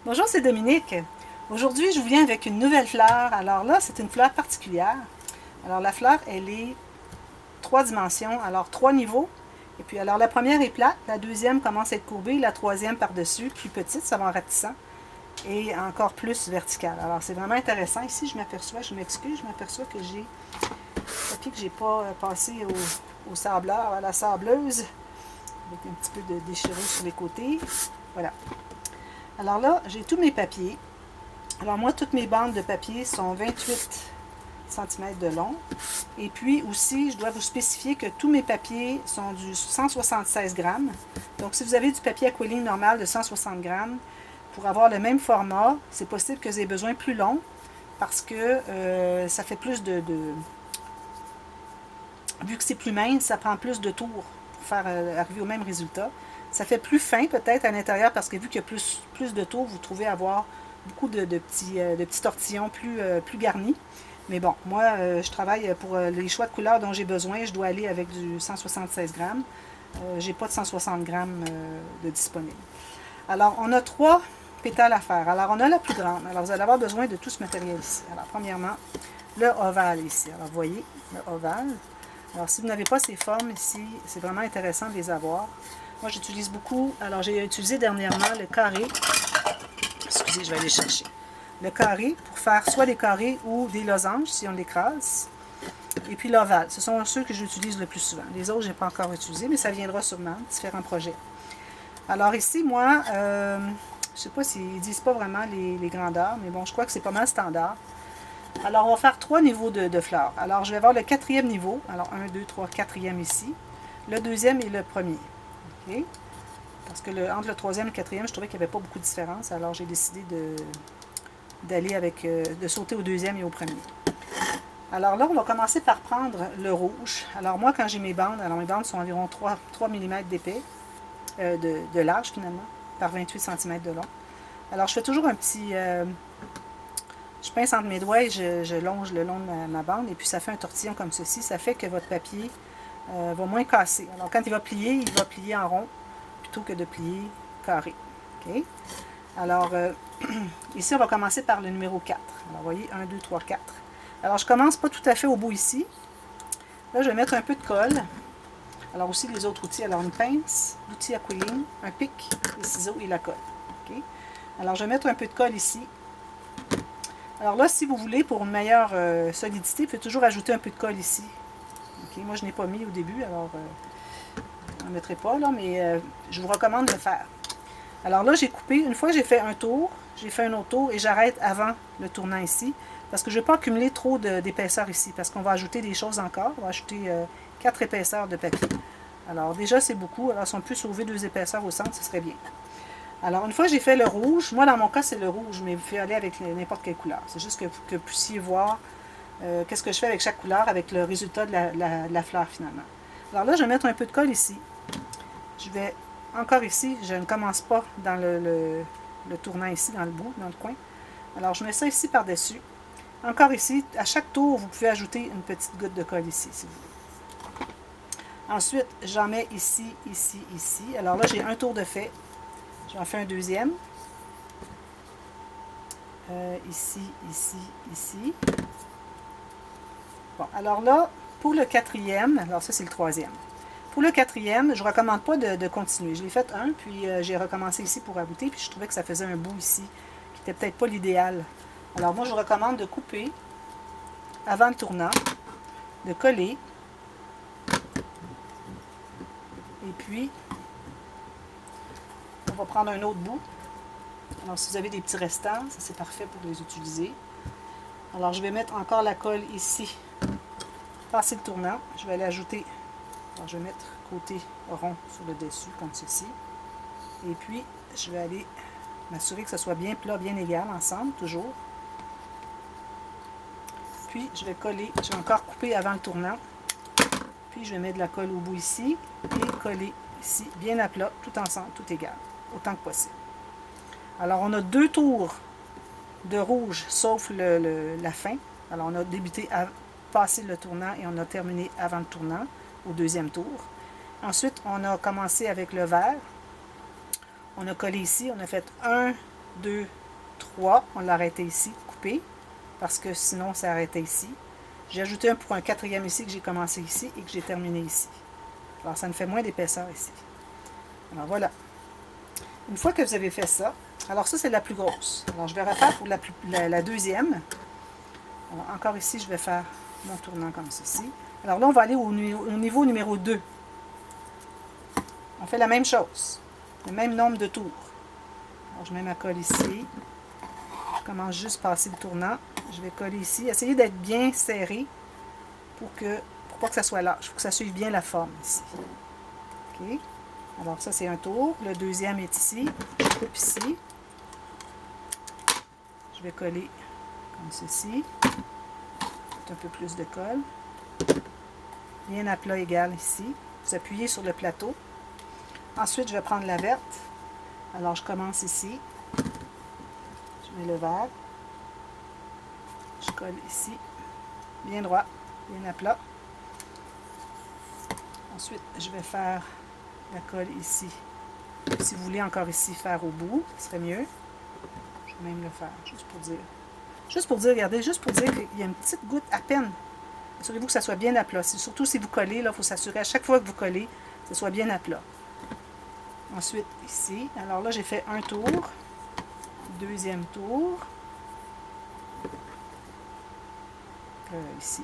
Bonjour, c'est Dominique. Aujourd'hui, je vous viens avec une nouvelle fleur. Alors là, c'est une fleur particulière. Alors la fleur, elle est 3 dimensions, alors 3 niveaux. Et puis alors la première est plate, la deuxième commence à être courbée, la troisième par-dessus, plus petite, ça va en rapetissant, et encore plus verticale. Alors c'est vraiment intéressant. Ici, je m'aperçois, je m'excuse, je m'aperçois que j'ai le papier que j'ai pas passé au sableur, à la sableuse, avec un petit peu de déchirure sur les côtés. Voilà. Alors là, j'ai tous mes papiers. Alors moi, toutes mes bandes de papier sont 28 cm de long. Et puis aussi, je dois vous spécifier que tous mes papiers sont du 176 grammes. Donc si vous avez du papier aqualine normal de 160 grammes, pour avoir le même format, c'est possible que vous ayez besoin plus long parce que ça fait plus vu que c'est plus mince, ça prend plus de tours pour faire arriver au même résultat. Ça fait plus fin peut-être à l'intérieur parce que vu qu'il y a plus de tours, vous trouvez avoir beaucoup de petits tortillons plus garnis. Mais bon, moi, je travaille pour les choix de couleurs dont j'ai besoin. Je dois aller avec du 176 grammes. J'ai pas de 160 grammes de disponible. Alors, on a 3 pétales à faire. Alors, on a la plus grande. Alors, vous allez avoir besoin de tout ce matériel ici. Alors, premièrement, le ovale ici. Alors, vous voyez, le ovale. Alors, si vous n'avez pas ces formes ici, c'est vraiment intéressant de les avoir. Moi, j'utilise beaucoup. Alors, j'ai utilisé dernièrement le carré. Excusez, je vais aller chercher. Le carré pour faire soit des carrés ou des losanges si on l'écrase. Et puis l'ovale. Ce sont ceux que j'utilise le plus souvent. Les autres, je n'ai pas encore utilisé, mais ça viendra sûrement, différents projets. Alors ici, moi, je ne sais pas s'ils ne disent pas vraiment les grandeurs, mais bon, je crois que c'est pas mal standard. Alors, on va faire 3 niveaux de fleurs. Alors, je vais avoir le 4e niveau. Alors, 1, 2, 3, 4e ici. Le 2e et le 1er. OK? Parce que entre le 3e et le 4e, je trouvais qu'il n'y avait pas beaucoup de différence. Alors, j'ai décidé d'aller de sauter au 2e et au 1er. Alors là, on va commencer par prendre le rouge. Alors moi, quand j'ai mes bandes, alors mes bandes sont environ 3 mm d'épais, de large finalement, par 28 cm de long. Alors je fais toujours un petit... je pince entre mes doigts et je longe le long de ma bande, et puis ça fait un tortillon comme ceci. Ça fait que votre papier va moins casser. Alors quand il va plier en rond, plutôt que de plier carré. OK? Alors, ici, on va commencer par le numéro 4. Alors, vous voyez, 1, 2, 3, 4. Alors, je commence pas tout à fait au bout ici. Là, je vais mettre un peu de colle. Alors, aussi les autres outils. Alors, une pince, l'outil aqualine, un pic, les ciseaux et la colle. OK? Alors, je vais mettre un peu de colle ici. Alors là, si vous voulez, pour une meilleure solidité, vous pouvez toujours ajouter un peu de colle ici. OK? Moi, je n'ai pas mis au début, alors je n'en mettrai pas, là, mais je vous recommande de le faire. Alors là, j'ai coupé, une fois j'ai fait un tour, j'ai fait un autre tour et j'arrête avant le tournant ici, parce que je ne veux pas accumuler trop d'épaisseur ici, parce qu'on va ajouter des choses encore. On va ajouter 4 épaisseurs de papier. Alors déjà, c'est beaucoup. Alors si on peut sauver 2 épaisseurs au centre, ce serait bien. Alors une fois j'ai fait le rouge, moi dans mon cas c'est le rouge, mais vous pouvez aller avec n'importe quelle couleur. C'est juste que vous puissiez voir qu'est-ce que je fais avec chaque couleur, avec le résultat de la fleur finalement. Alors là, je vais mettre un peu de colle ici. Je vais encore ici, je ne commence pas dans le tournant ici, dans le bout, dans le coin. Alors, je mets ça ici par-dessus. Encore ici, à chaque tour, vous pouvez ajouter une petite goutte de colle ici, si vous voulez. Ensuite, j'en mets ici, ici, ici. Alors là, j'ai un tour de fait. J'en fais un deuxième. Ici, ici, ici. Bon, alors là, pour le 4e, alors ça, c'est le 3e. Pour le 4e, je ne recommande pas de continuer. Je l'ai fait un, puis j'ai recommencé ici pour aboutir, puis je trouvais que ça faisait un bout ici, qui n'était peut-être pas l'idéal. Alors moi, je vous recommande de couper avant le tournant, de coller, et puis on va prendre un autre bout. Alors si vous avez des petits restants, ça c'est parfait pour les utiliser. Alors je vais mettre encore la colle ici, passer le tournant, je vais aller ajouter... Alors, je vais mettre côté rond sur le dessus, comme ceci. Et puis, je vais aller m'assurer que ce soit bien plat, bien égal ensemble, toujours. Puis, je vais coller, je vais encore couper avant le tournant. Puis, je vais mettre de la colle au bout ici et coller ici, bien à plat, tout ensemble, tout égal, autant que possible. Alors, on a 2 tours de rouge, sauf la fin. Alors, on a débuté à passer le tournant et on a terminé avant le tournant, au 2e tour. Ensuite, on a commencé avec le vert. On a collé ici, on a fait 1, 2, 3. On l'a arrêté ici, coupé, parce que sinon ça arrêtait ici. J'ai ajouté un pour un quatrième ici que j'ai commencé ici et que j'ai terminé ici. Alors ça me fait moins d'épaisseur ici. Alors voilà. Une fois que vous avez fait ça, alors ça c'est la plus grosse. Alors je vais refaire pour la deuxième. Alors encore ici, je vais faire mon tournant comme ceci. Alors là, on va aller au niveau numéro 2. On fait la même chose. Le même nombre de tours. Alors je mets ma colle ici. Je commence juste à passer le tournant. Je vais coller ici. Essayez d'être bien serré pour pas que ça soit lâche. Il faut que ça suive bien la forme ici. OK. Alors ça, c'est un tour. Le deuxième est ici. Je coupe ici. Je vais coller comme ceci. Un peu plus de colle. Bien à plat égal ici. Vous appuyez sur le plateau. Ensuite, je vais prendre la verte. Alors, je commence ici. Je mets le vert. Je colle ici. Bien droit, bien à plat. Ensuite, je vais faire la colle ici. Si vous voulez encore ici faire au bout, ce serait mieux. Je vais même le faire, juste pour dire. Juste pour dire, regardez, juste pour dire qu'il y a une petite goutte à peine. Assurez-vous que ça soit bien à plat. Surtout si vous collez, il faut s'assurer à chaque fois que vous collez, que ce soit bien à plat. Ensuite, ici. Alors là, j'ai fait un tour. Deuxième tour. Ici.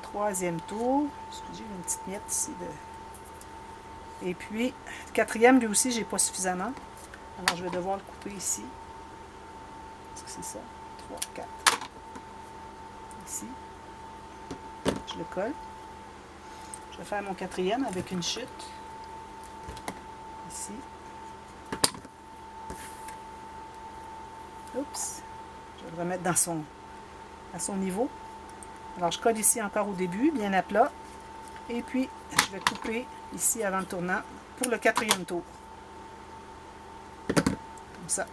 Troisième tour. Excusez, j'ai une petite miette ici. Et puis, quatrième, lui aussi, j'ai pas suffisamment. Alors, je vais devoir le couper ici. Est-ce que c'est ça? 3, 4. Ici. Je le colle. Je vais faire mon quatrième avec une chute. Ici. Oups. Je vais le remettre à son niveau. Alors, je colle ici encore au début, bien à plat. Et puis, je vais couper ici avant le tournant pour le quatrième tour. Comme ça.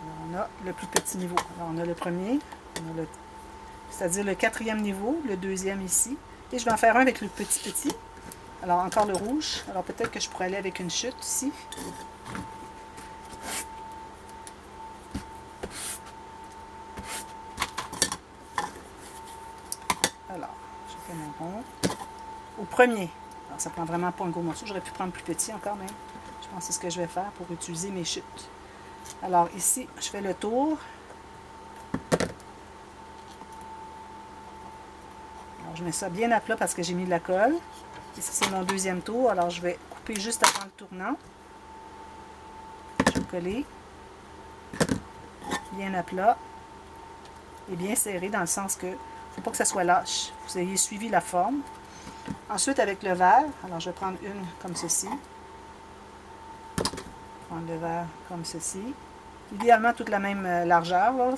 Alors, on a le plus petit niveau. Alors, on a le premier, c'est-à-dire le quatrième niveau, le deuxième ici. Et je vais en faire un avec le petit. Alors, encore le rouge. Alors, peut-être que je pourrais aller avec une chute ici. Alors, je fais mon rond. Au premier. Alors, ça prend vraiment pas un gros morceau. J'aurais pu prendre plus petit encore même. Je pense que c'est ce que je vais faire pour utiliser mes chutes. Alors, ici, je fais le tour. Alors, je mets ça bien à plat parce que j'ai mis de la colle. Ici, c'est mon deuxième tour. Alors, je vais couper juste avant le tournant. Je vais coller. Bien à plat. Et bien serré dans le sens que il ne faut pas que ça soit lâche. Vous ayez suivi la forme. Ensuite, avec le vert, alors je vais prendre une comme ceci. Prendre le vert comme ceci. Idéalement, toute la même largeur. Là.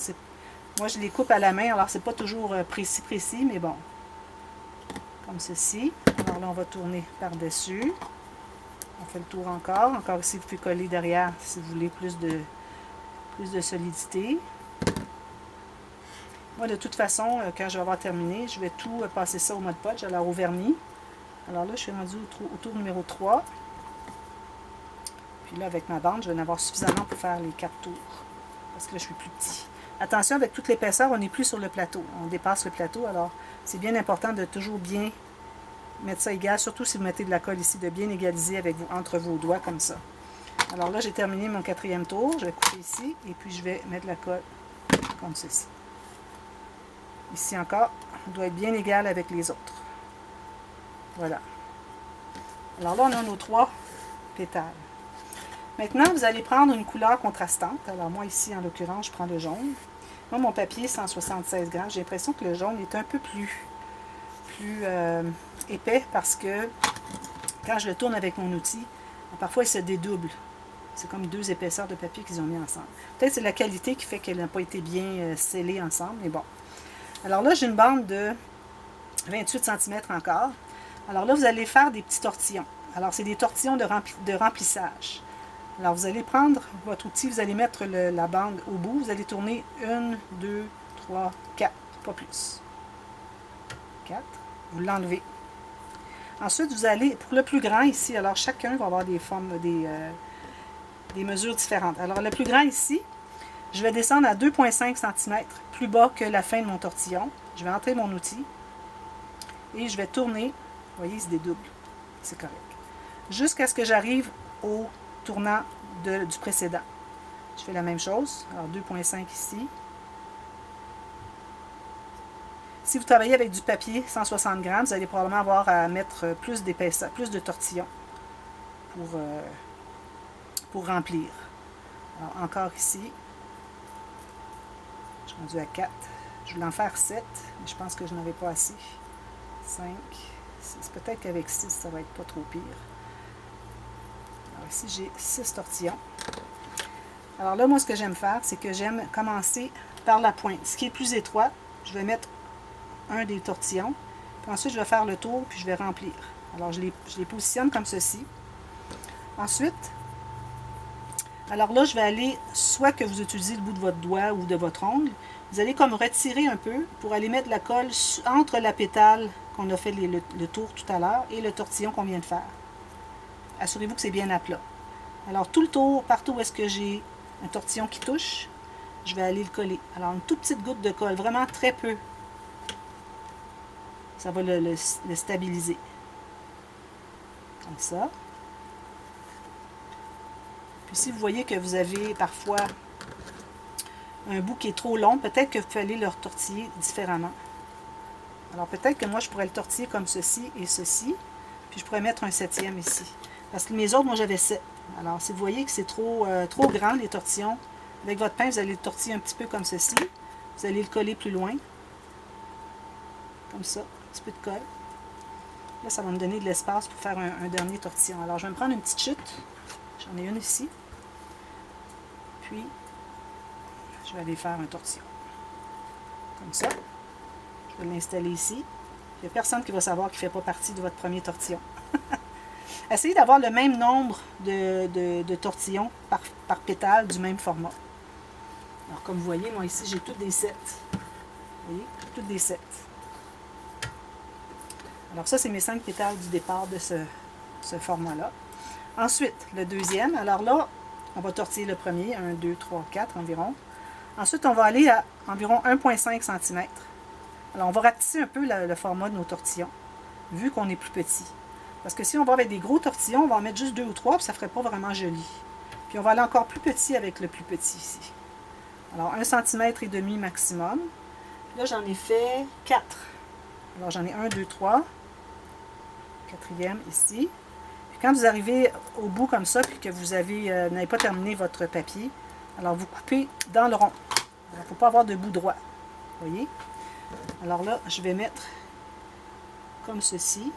Moi, je les coupe à la main, alors c'est pas toujours précis, mais bon. Comme ceci. Alors là, on va tourner par-dessus. On fait le tour encore. Encore ici, vous pouvez coller derrière si vous voulez plus de solidité. Moi, de toute façon, quand je vais avoir terminé, je vais tout passer ça au Mod Podge, alors au vernis. Alors là, je suis rendu au tour numéro 3. Puis là, avec ma bande, je vais en avoir suffisamment pour faire les 4 tours. Parce que là, je suis plus petit. Attention, avec toute l'épaisseur, on n'est plus sur le plateau. On dépasse le plateau, alors c'est bien important de toujours bien mettre ça égal, surtout si vous mettez de la colle ici, de bien égaliser avec entre vos doigts comme ça. Alors là, j'ai terminé mon quatrième tour. Je vais couper ici et puis je vais mettre la colle comme ceci. Ici encore, on doit être bien égal avec les autres. Voilà. Alors là, on a nos 3 pétales. Maintenant, vous allez prendre une couleur contrastante. Alors moi, ici, en l'occurrence, je prends le jaune. Moi, mon papier, 176 grammes. J'ai l'impression que le jaune est un peu plus épais parce que quand je le tourne avec mon outil, parfois, il se dédouble. C'est comme 2 épaisseurs de papier qu'ils ont mis ensemble. Peut-être c'est la qualité qui fait qu'elle n'a pas été bien scellée ensemble, mais bon. Alors là, j'ai une bande de 28 cm encore. Alors là, vous allez faire des petits tortillons. Alors, c'est des tortillons de remplissage. Alors, vous allez prendre votre outil, vous allez mettre la bande au bout. Vous allez tourner 1, 2, 3, 4, pas plus. 4. Vous l'enlevez. Ensuite, vous allez, pour le plus grand ici, alors chacun va avoir des formes, des mesures différentes. Alors, le plus grand ici, je vais descendre à 2,5 cm, plus bas que la fin de mon tortillon. Je vais entrer mon outil et je vais tourner. Vous voyez, il se dédouble. C'est correct. Jusqu'à ce que j'arrive au tournant du précédent. Je fais la même chose. Alors, 2,5 ici. Si vous travaillez avec du papier 160 grammes, vous allez probablement avoir à mettre plus d'épaisseur, plus de tortillon pour remplir. Alors, encore ici. Je suis rendu à 4. Je voulais en faire 7, mais je pense que je n'avais pas assez. 5, 6. Peut-être qu'avec 6, ça va être pas trop pire. Alors ici, j'ai 6 tortillons. Alors là, moi, ce que j'aime faire, c'est que j'aime commencer par la pointe. Ce qui est plus étroit, je vais mettre un des tortillons. Puis ensuite, je vais faire le tour, puis je vais remplir. Alors, je les positionne comme ceci. Ensuite, alors là, je vais aller, soit que vous utilisez le bout de votre doigt ou de votre ongle, vous allez comme retirer un peu pour aller mettre la colle entre la pétale qu'on a fait le tour tout à l'heure et le tortillon qu'on vient de faire. Assurez-vous que c'est bien à plat. Alors, tout le tour, partout où est-ce que j'ai un tortillon qui touche, je vais aller le coller. Alors, une toute petite goutte de colle, vraiment très peu. Ça va le stabiliser. Comme ça. Puis si vous voyez que vous avez parfois un bout qui est trop long, peut-être que vous pouvez aller le tortiller différemment. Alors peut-être que moi je pourrais le tortiller comme ceci et ceci, puis je pourrais mettre un 7e ici. Parce que mes autres, moi j'avais 7. Alors si vous voyez que c'est trop grand les tortillons, avec votre pain, vous allez le tortiller un petit peu comme ceci. Vous allez le coller plus loin. Comme ça, un petit peu de colle. Là, ça va me donner de l'espace pour faire un dernier tortillon. Alors je vais me prendre une petite chute. J'en ai une ici. Puis, je vais aller faire un tortillon. Comme ça. Je vais l'installer ici. Il n'y a personne qui va savoir qu'il ne fait pas partie de votre premier tortillon. Essayez d'avoir le même nombre de tortillons par pétale du même format. Alors, comme vous voyez, moi ici, j'ai toutes des 7. Vous voyez? Toutes des 7. Alors, ça, c'est mes 5 pétales du départ de ce format-là. Ensuite, le deuxième. Alors là, on va tortiller le premier, 1, 2, 3, 4 environ. Ensuite, on va aller à environ 1,5 cm. Alors, on va rapetisser un peu le format de nos tortillons, vu qu'on est plus petit. Parce que si on va avec des gros tortillons, on va en mettre juste 2 ou 3, puis ça ne ferait pas vraiment joli. Puis on va aller encore plus petit avec le plus petit ici. Alors, 1,5 cm maximum. Là, j'en ai fait 4. Alors, j'en ai 1, 2, 3. Quatrième ici. Quand vous arrivez au bout comme ça, puis que vous n'avez pas terminé votre papier, alors vous coupez dans le rond. Il ne faut pas avoir de bout droit. Vous voyez? Alors là, je vais mettre comme ceci.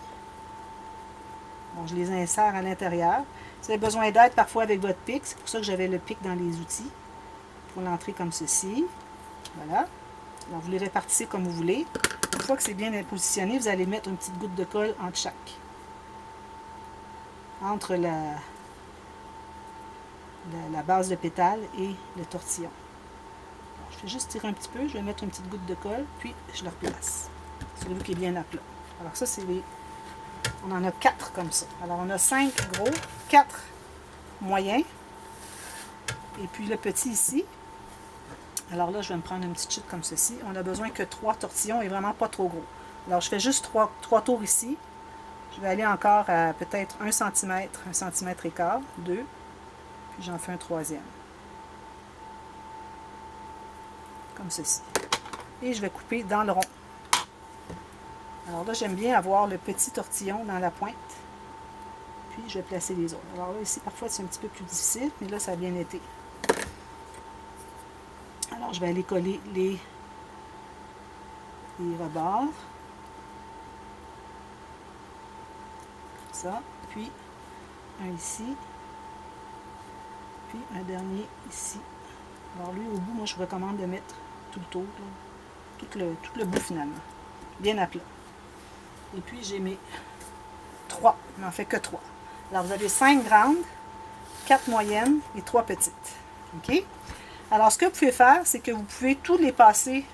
Bon, je les insère à l'intérieur. Si vous avez besoin d'aide parfois avec votre pic, c'est pour ça que j'avais le pic dans les outils. Pour l'entrer comme ceci. Voilà. Alors vous les répartissez comme vous voulez. Une fois que c'est bien positionné, vous allez mettre une petite goutte de colle entre chaque. Entre la base de pétale et le tortillon. Alors, je vais juste tirer un petit peu, je vais mettre une petite goutte de colle, puis je le replace. Celui qui est bien à plat. Alors ça, c'est les... On en a 4 comme ça. Alors on a 5 gros, 4 moyens, et puis le petit ici. Alors là, je vais me prendre une petite chute comme ceci. On a besoin que 3 tortillons et vraiment pas trop gros. Alors je fais juste 3 tours ici. Je vais aller encore à peut-être 1 cm, 1 cm et quart, 2, puis j'en fais un troisième. Comme ceci. Et je vais couper dans le rond. Alors là, j'aime bien avoir le petit tortillon dans la pointe. Puis je vais placer les autres. Alors là, ici, parfois, c'est un petit peu plus difficile, mais là, ça a bien été. Alors, je vais aller coller les rebords. Ça, puis un ici, puis un dernier ici. Alors lui, au bout, moi, je vous recommande de mettre tout le tour, là, tout le bout finalement, bien à plat. Et puis, j'ai mes 3, il n'en fait que 3. Alors, vous avez 5 grandes, 4 moyennes et 3 petites. OK? Alors, ce que vous pouvez faire, c'est que vous pouvez tous les passer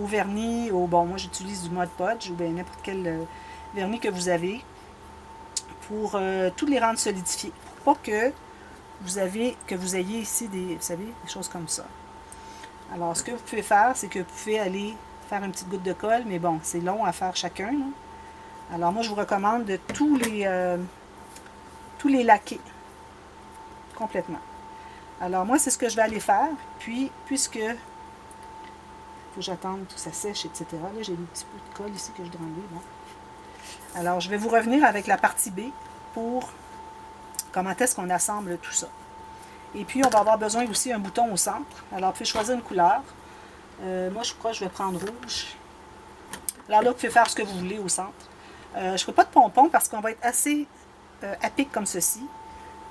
au vernis, bon, moi, j'utilise du Mod Podge ou bien n'importe quel vernis que vous avez, pour tous les rendre solidifiés. Pour pas que que vous ayez ici vous savez, des choses comme ça. Alors, ce que vous pouvez faire, c'est que vous pouvez aller faire une petite goutte de colle, mais bon, c'est long à faire chacun, là. Alors, moi, je vous recommande de tous les laquer complètement. Alors, moi, c'est ce que je vais aller faire. Puis, puisque il faut que j'attende que ça sèche, etc. Là, j'ai un petit peu de colle ici que je dois enlever. Bon. Alors, je vais vous revenir avec la partie B pour comment est-ce qu'on assemble tout ça. Et puis, on va avoir besoin aussi d'un bouton au centre. Alors, vous pouvez choisir une couleur. Moi, je crois que je vais prendre rouge. Alors là, vous pouvez faire ce que vous voulez au centre. Je ne ferai pas de pompons parce qu'on va être assez à pic comme ceci.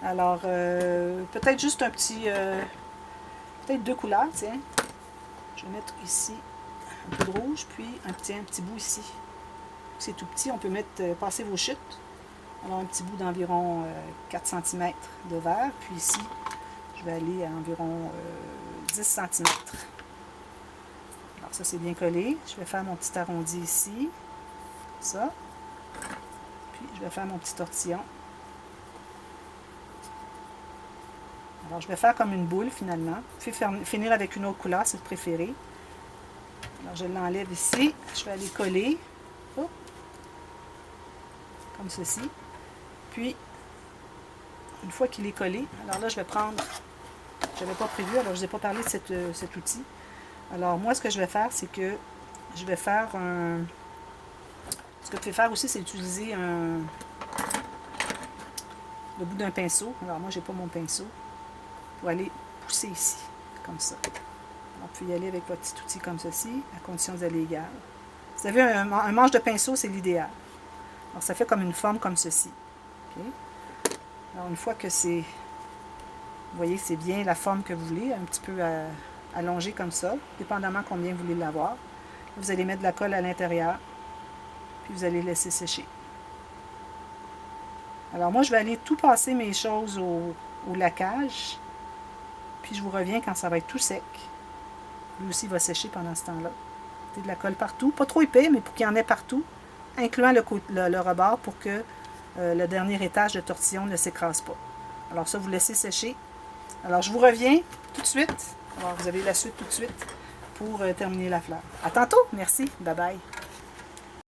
Alors, peut-être juste un petit... peut-être 2 couleurs, tiens. Je vais mettre ici un peu de rouge, puis un petit bout ici. C'est tout petit, on peut mettre passer vos chutes. Alors, un petit bout d'environ 4 cm de vert. Puis ici, je vais aller à environ 10 cm. Alors, ça, c'est bien collé. Je vais faire mon petit arrondi ici. Ça. Puis, je vais faire mon petit tortillon. Alors, je vais faire comme une boule, finalement. Puis, finir avec une autre couleur, si vous préférez. Alors, je l'enlève ici. Je vais aller coller. Oh. Comme ceci. Puis, une fois qu'il est collé, alors là, je vais prendre... Je n'avais pas prévu, alors je ne vous ai pas parlé de cet outil. Alors, moi, ce que je vais faire, c'est que je vais faire un... Ce que vous pouvez faire aussi, c'est utiliser le bout d'un pinceau. Alors, moi, je n'ai pas mon pinceau. Pour aller pousser ici, comme ça. Alors, vous pouvez y aller avec votre petit outil comme ceci, à condition de vous aller égal. Vous avez un manche de pinceau, c'est l'idéal. Alors, ça fait comme une forme comme ceci. Okay. Alors, une fois que c'est... Vous voyez, c'est bien la forme que vous voulez, un petit peu allongé comme ça, dépendamment combien vous voulez l'avoir. Vous allez mettre de la colle à l'intérieur, puis vous allez laisser sécher. Alors, moi, je vais aller tout passer mes choses au laquage. Puis je vous reviens quand ça va être tout sec. Lui aussi va sécher pendant ce temps-là. De la colle partout. Pas trop épais, mais pour qu'il y en ait partout. Incluant le rebord pour que le dernier étage de tortillon ne s'écrase pas. Alors ça, vous laissez sécher. Alors je vous reviens tout de suite. Alors vous avez la suite tout de suite pour terminer la fleur. À tantôt. Merci. Bye bye.